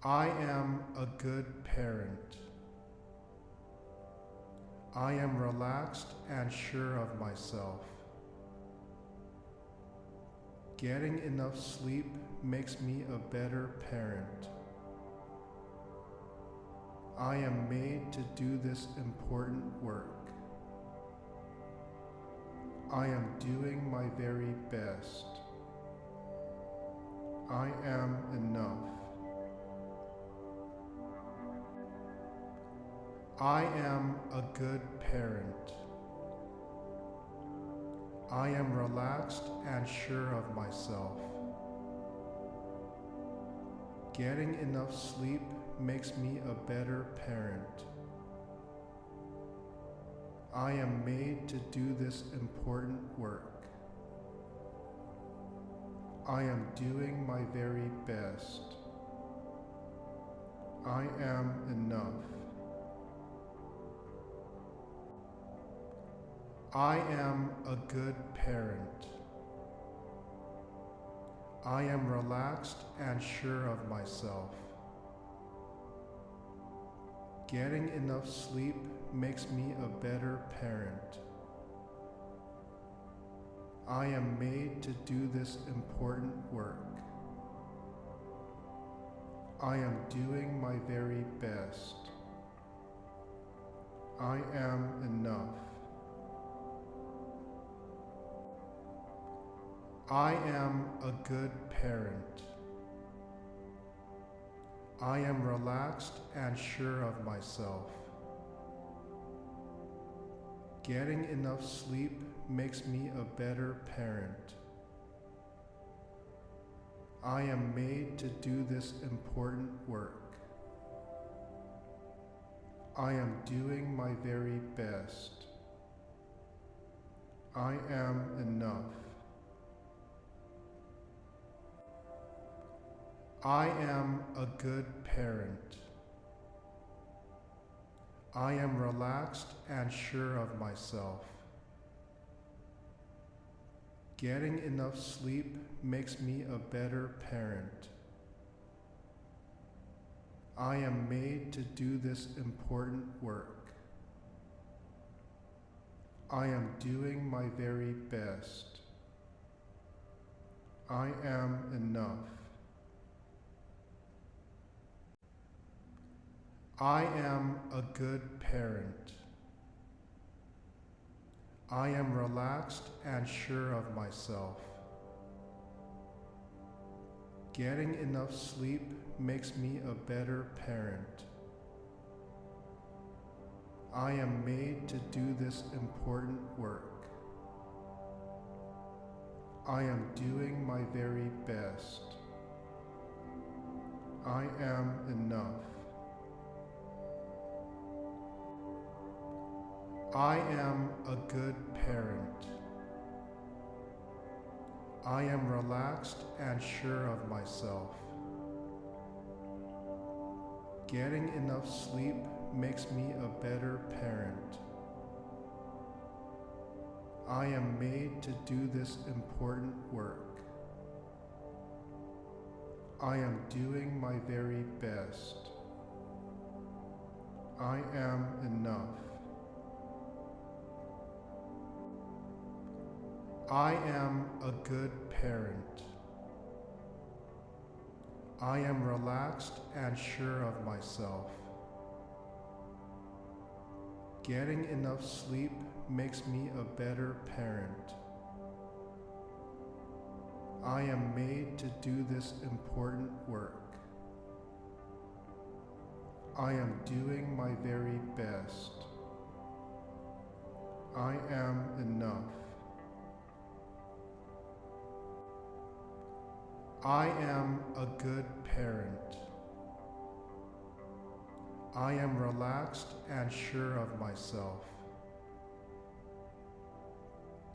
I am a good parent. I am relaxed and sure of myself. Getting enough sleep makes me a better parent. I am made to do this important work. I am doing my very best. I am enough. I am a good parent. I am relaxed and sure of myself. Getting enough sleep makes me a better parent. I am made to do this important work. I am doing my very best. I am enough. I am a good parent. I am relaxed and sure of myself. Getting enough sleep makes me a better parent. I am made to do this important work. I am doing my very best. I am enough. I am a good parent. I am relaxed and sure of myself. Getting enough sleep makes me a better parent. I am made to do this important work. I am doing my very best. I am enough. I am a good parent. I am relaxed and sure of myself. Getting enough sleep makes me a better parent. I am made to do this important work. I am doing my very best. I am enough. I am a good parent. I am relaxed and sure of myself. Getting enough sleep makes me a better parent. I am made to do this important work. I am doing my very best. I am enough. I am a good parent. I am relaxed and sure of myself. Getting enough sleep makes me a better parent. I am made to do this important work. I am doing my very best. I am enough. I am a good parent. I am relaxed and sure of myself. Getting enough sleep makes me a better parent. I am made to do this important work. I am doing my very best. I am enough. I am a good parent. I am relaxed and sure of myself.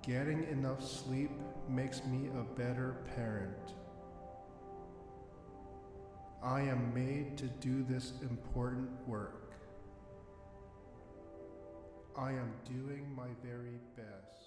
Getting enough sleep makes me a better parent. I am made to do this important work. I am doing my very best.